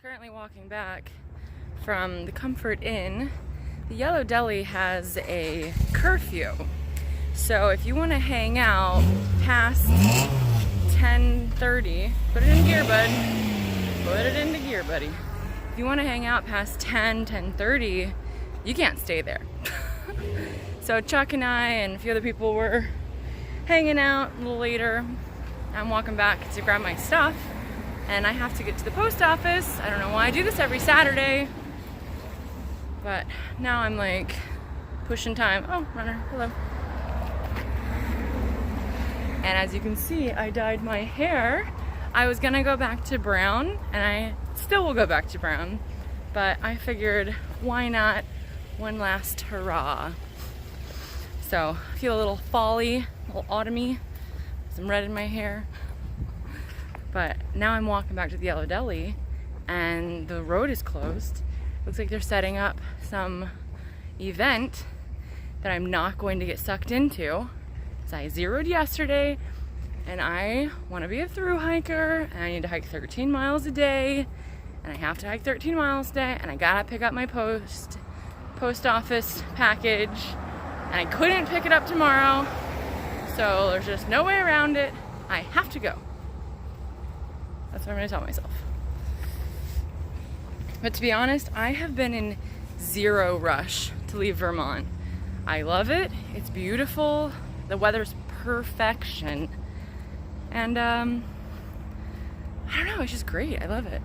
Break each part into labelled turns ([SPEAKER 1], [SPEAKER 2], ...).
[SPEAKER 1] Currently walking back from the Comfort Inn. The Yellow Deli has a curfew. So if you want to hang out past 10:30, put it in gear, bud. Put it into gear, buddy. If you want to hang out past 10:30, you can't stay there. So Chuck and I and a few other people were hanging out a little later. I'm walking back to grab my stuff, and I have to get to the post office. I don't know why I do this every Saturday, but now I'm like pushing time. Oh, runner, hello. And as you can see, I dyed my hair. I was gonna go back to brown, and I still will go back to brown, but I figured why not one last hurrah. So I feel a little fall-y, a little autumny, some red in my hair. But now I'm walking back to the Yellow Deli and the road is closed. Looks like they're setting up some event that I'm not going to get sucked into. So I zeroed yesterday and I want to be a thru hiker and I need to hike 13 miles a day and I have to hike 13 miles a day and I gotta pick up my post office package and I couldn't pick it up tomorrow. So there's just no way around it. I have to go. That's what I'm gonna tell myself. But to be honest, I have been in zero rush to leave Vermont. I love it. It's beautiful. The weather's perfection. And I don't know, it's just great. I love it.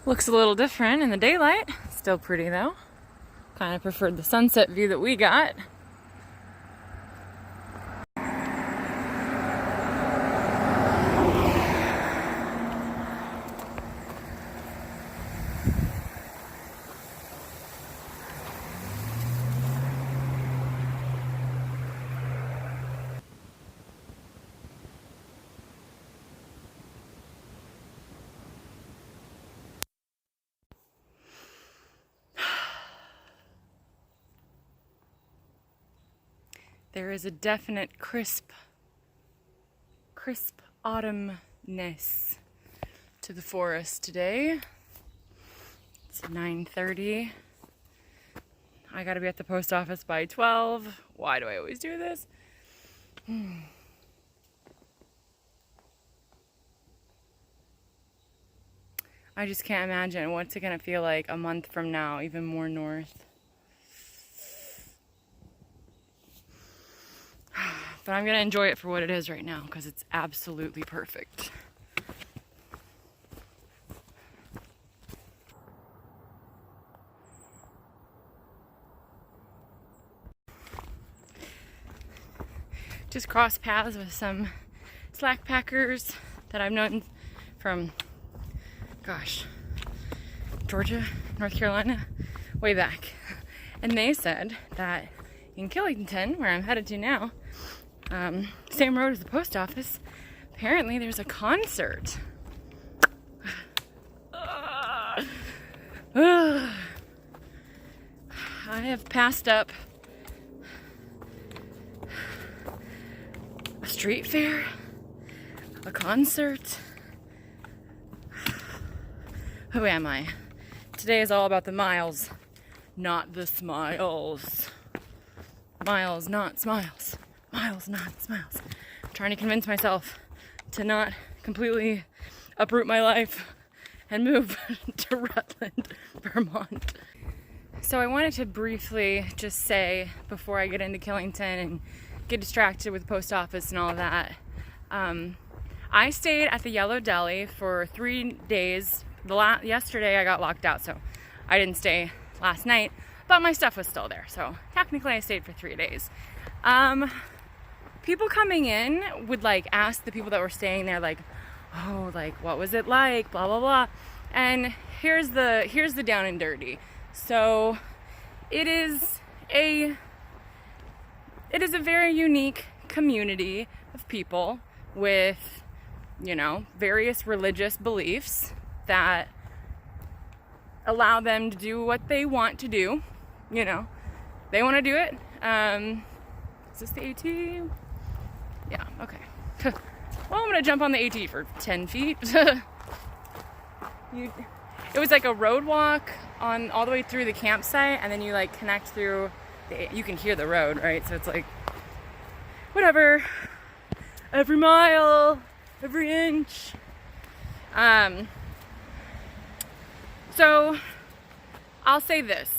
[SPEAKER 1] Looks a little different in the daylight. Still pretty though. Kind of preferred the sunset view that we got. There is a definite crisp autumnness to the forest today. It's 9:30. I gotta be at the post office by 12. Why do I always do this? I just can't imagine what's it gonna feel like a month from now, even more north. But I'm gonna enjoy it for what it is right now because it's absolutely perfect. Just crossed paths with some slack packers that I've known from, gosh, Georgia, North Carolina, way back. And they said that in Killington, where I'm headed to now, same road as the post office, apparently there's a concert. I have passed up a street fair, a concert. Who am I? Today is all about the miles, not the smiles. Miles, not smiles. Miles, not smiles. I'm trying to convince myself to not completely uproot my life and move to Rutland, Vermont. So I wanted to briefly just say, before I get into Killington and get distracted with the post office and all of that, I stayed at the Yellow Deli for 3 days. Yesterday I got locked out, so I didn't stay last night, but my stuff was still there, so technically I stayed for 3 days. People coming in would like ask the people that were staying there, like, oh, like, what was it like, blah blah blah. And here's the down and dirty. So it is a very unique community of people with, you know, various religious beliefs that allow them to do what they want to do. You know, they want to do it. Is this the AT? Yeah, okay. Well, I'm gonna jump on the AT for 10 feet. It was like a road walk on all the way through the campsite, and then you like connect through you can hear the road, right? So it's like, whatever, every mile, every inch. So I'll say this.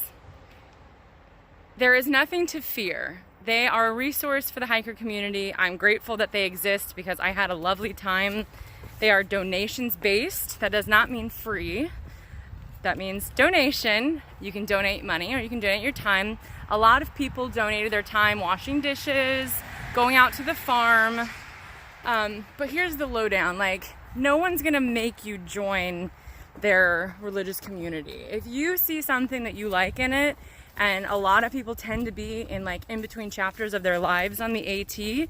[SPEAKER 1] There is nothing to fear. They are a resource for the hiker community. I'm grateful that they exist because I had a lovely time. They are donations based. That does not mean free. That means donation. You can donate money or you can donate your time. A lot of people donated their time washing dishes, going out to the farm. But here's the lowdown. Like, no one's gonna make you join their religious community. If you see something that you like in it, and a lot of people tend to be in like in between chapters of their lives on the AT,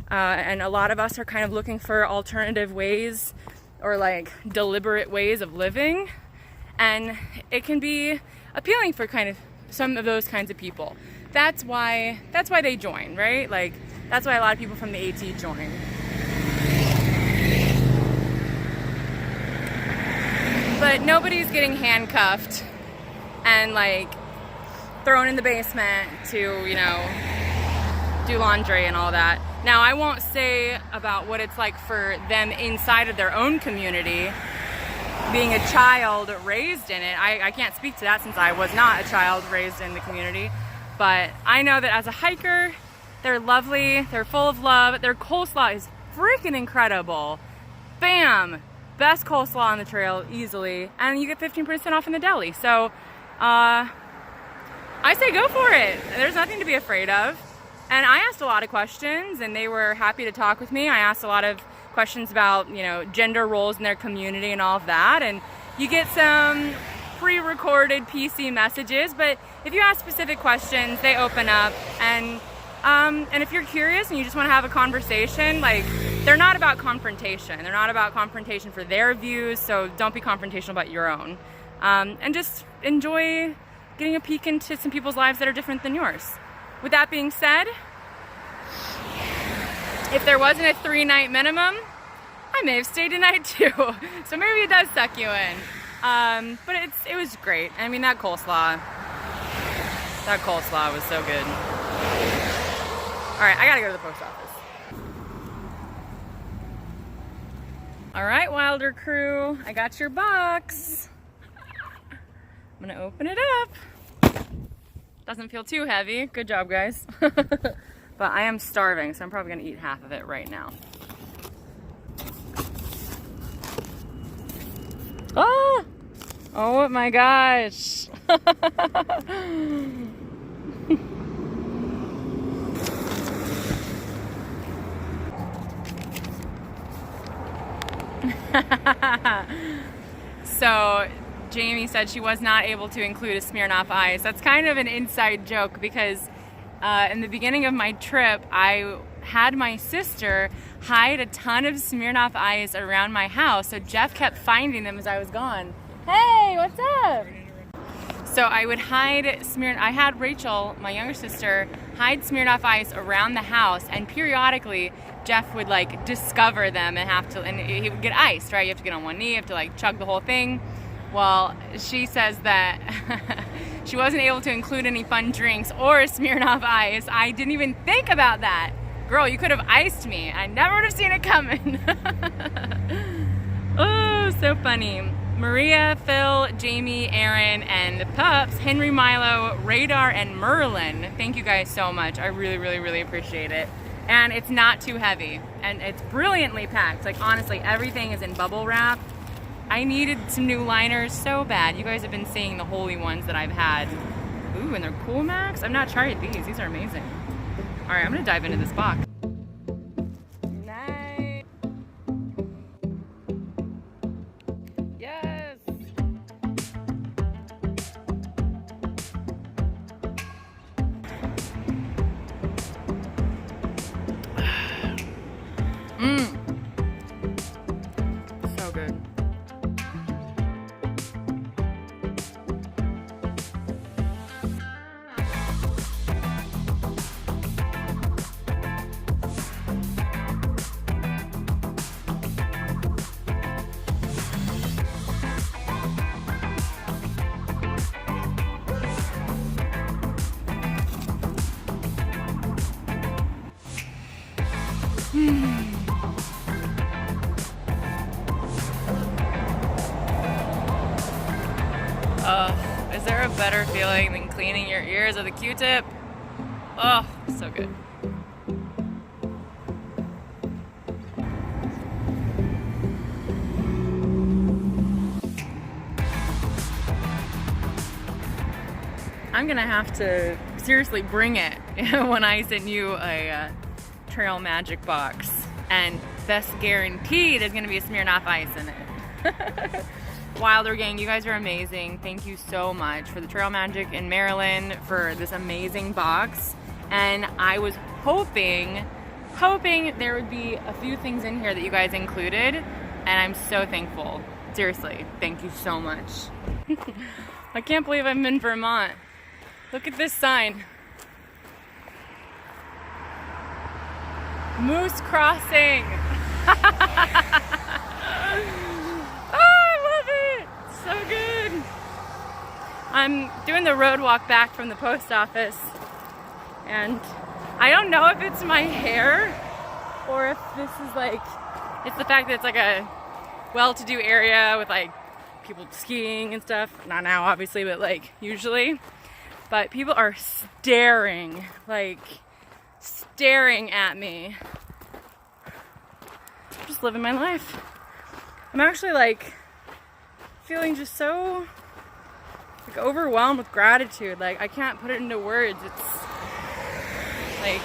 [SPEAKER 1] and a lot of us are kind of looking for alternative ways or like deliberate ways of living, and it can be appealing for kind of some of those kinds of people. That's why they join, right? Like, that's why a lot of people from the AT join. But nobody's getting handcuffed and like thrown in the basement to, you know, do laundry and all that. Now, I won't say about what it's like for them inside of their own community, being a child raised in it. I can't speak to that since I was not a child raised in the community. But I know that as a hiker, they're lovely, they're full of love, their coleslaw is freaking incredible. Bam! Best coleslaw on the trail, easily. And you get 15% off in the Deli. So, I say go for it. There's nothing to be afraid of. And I asked a lot of questions and they were happy to talk with me. I asked a lot of questions about, you know, gender roles in their community and all of that. And you get some pre-recorded PC messages, but if you ask specific questions, they open up. And if you're curious and you just want to have a conversation, like, they're not about confrontation. They're not about confrontation for their views, so don't be confrontational about your own. And just enjoy getting a peek into some people's lives that are different than yours. With that being said, if there wasn't a 3-night minimum, I may have stayed a night too. So maybe it does suck you in. But it was great. I mean, that coleslaw was so good. All right, I gotta go to the post office. All right, Wilder crew, I got your box. I'm gonna open it up. Doesn't feel too heavy. Good job, guys. But I am starving, so I'm probably gonna eat half of it right now. Oh! Oh my gosh. So Jamie said she was not able to include a Smirnoff Ice. That's kind of an inside joke because in the beginning of my trip, I had my sister hide a ton of Smirnoff Ice around my house. So Jeff kept finding them as I was gone. Hey, what's up? So I would hide I had Rachel, my younger sister, hide Smirnoff Ice around the house, and periodically Jeff would like discover them and he would get iced, right? You have to get on one knee, you have to like chug the whole thing. Well, she says that she wasn't able to include any fun drinks or a Smirnoff Ice. I didn't even think about that. Girl, you could have iced me. I never would have seen it coming. Oh, so funny. Maria, Phil, Jamie, Aaron, and the pups, Henry, Milo, Radar, and Merlin. Thank you guys so much. I really, really, really appreciate it. And it's not too heavy. And it's brilliantly packed. Like, honestly, everything is in bubble wrap. I needed some new liners so bad. You guys have been seeing the holy ones that I've had. Ooh, and they're cool, Max. I've not tried these. These are amazing. All right, I'm gonna dive into this box. Nice. Yes. Oh, is there a better feeling than cleaning your ears with a Q-tip? Oh, so good. I'm gonna have to seriously bring it when I send you a Trail Magic box. And best guaranteed there's gonna be a Smirnoff Ice in it. Wilder Gang, you guys are amazing. Thank you so much for the Trail Magic in Maryland, for this amazing box. And I was hoping there would be a few things in here that you guys included, and I'm so thankful. Seriously, thank you so much. I can't believe I'm in Vermont. Look at this sign. Moose Crossing. So good. I'm doing the road walk back from the post office, and I don't know if it's my hair or if this is like, it's the fact that it's like a well-to-do area with like people skiing and stuff. Not now, obviously, but like usually. But people are staring, like staring at me. I'm just living my life. I'm actually like feeling just so like overwhelmed with gratitude. Like I can't put it into words. It's like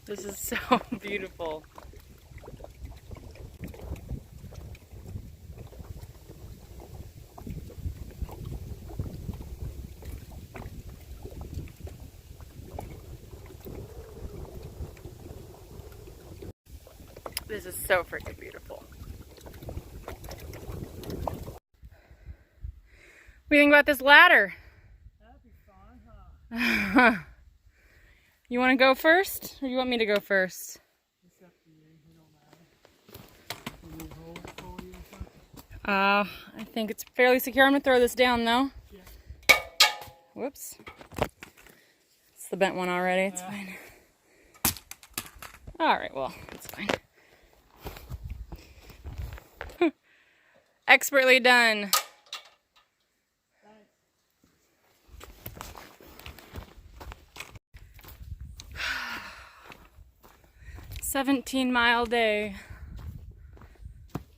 [SPEAKER 1] this is so beautiful. This is so freaking beautiful. What do you think about this ladder?
[SPEAKER 2] That'd be fun, huh?
[SPEAKER 1] You want to go first, or you want me to go first?
[SPEAKER 2] It's up to you. It don't matter. Can you hold it for you or something?
[SPEAKER 1] I think it's fairly secure. I'm gonna throw this down though.
[SPEAKER 2] Yeah.
[SPEAKER 1] Whoops. It's the bent one already. It's
[SPEAKER 2] Yeah.
[SPEAKER 1] fine. All right. Well, it's fine. Expertly done. 17-mile day.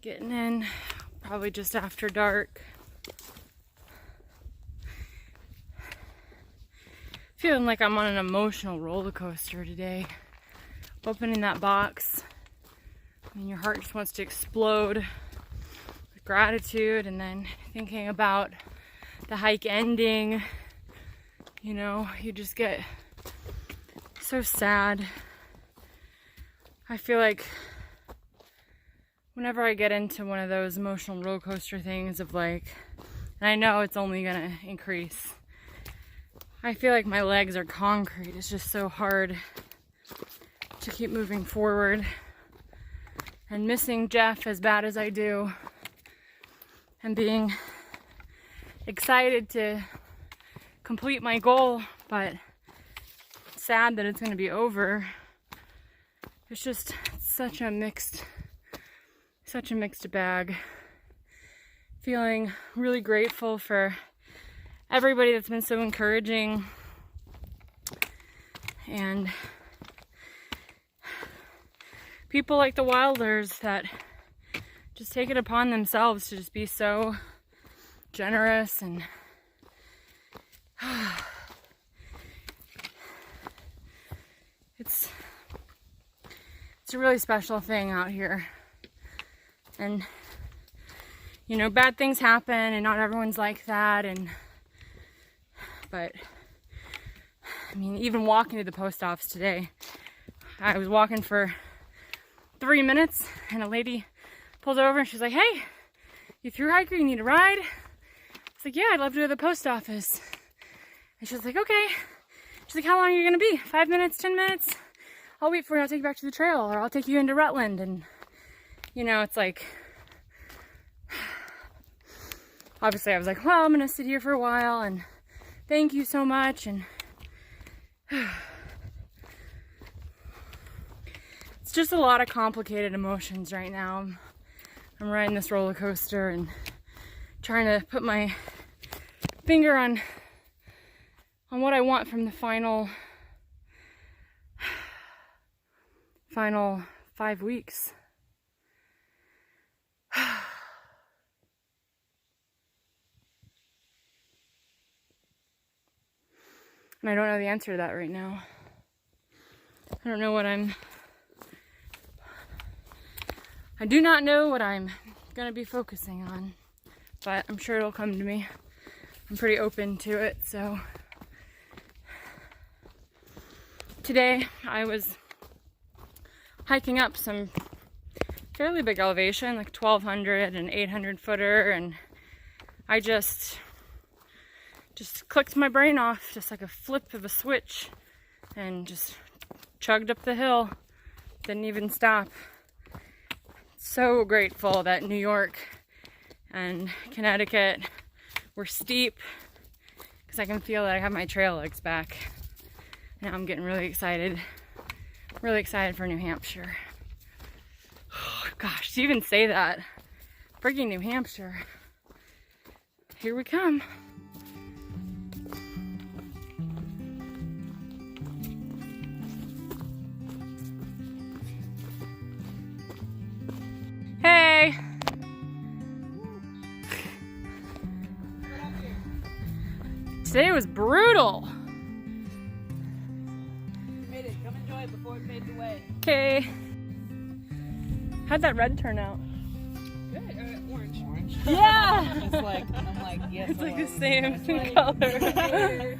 [SPEAKER 1] Getting in probably just after dark. Feeling like I'm on an emotional roller coaster today. Opening that box, and your heart just wants to explode with gratitude, and then thinking about the hike ending. You know, you just get so sad. I feel like whenever I get into one of those emotional roller coaster things of like, and I know it's only gonna increase, I feel like my legs are concrete. It's just so hard to keep moving forward. And missing Jeff as bad as I do, and being excited to complete my goal, but sad that it's gonna be over. It's just such a mixed bag. Feeling really grateful for everybody that's been so encouraging, and people like the Wilders that just take it upon themselves to just be so generous, and it's a really special thing out here. And you know, bad things happen and not everyone's like that, but I mean, even walking to the post office today, I was walking for 3 minutes, and a lady pulls over and she's like, "Hey, you through hiker? You need a ride?" I was like, "Yeah, I'd love to go to the post office." And she's like, "Okay." She's like, "How long are you gonna be? 5 minutes, 10 minutes? I'll wait for you. I'll take you back to the trail, or I'll take you into Rutland." And you know, it's like, obviously I was like, "Well, I'm gonna sit here for a while, and thank you so much." And it's just a lot of complicated emotions right now. I'm riding this roller coaster and trying to put my finger on what I want from the final 5 weeks. And I don't know the answer to that right now. I don't know what I do not know what I'm gonna be focusing on, but I'm sure it'll come to me. I'm pretty open to it. So today I was hiking up some fairly big elevation, like 1,200 and 800 footer, and I just clicked my brain off, just like a flip of a switch, and just chugged up the hill. Didn't even stop. So grateful that New York and Connecticut were steep, because I can feel that I have my trail legs back. Now I'm getting really excited for New Hampshire. Oh, gosh, to even say that, freaking New Hampshire. Here we come. Hey! Today was brutal.
[SPEAKER 2] You made it. Come enjoy it before it fades away.
[SPEAKER 1] Okay. How'd that red turn out?
[SPEAKER 2] Good. Orange. Orange?
[SPEAKER 1] Yeah!
[SPEAKER 2] I'm like, yes.
[SPEAKER 1] It's like the same color.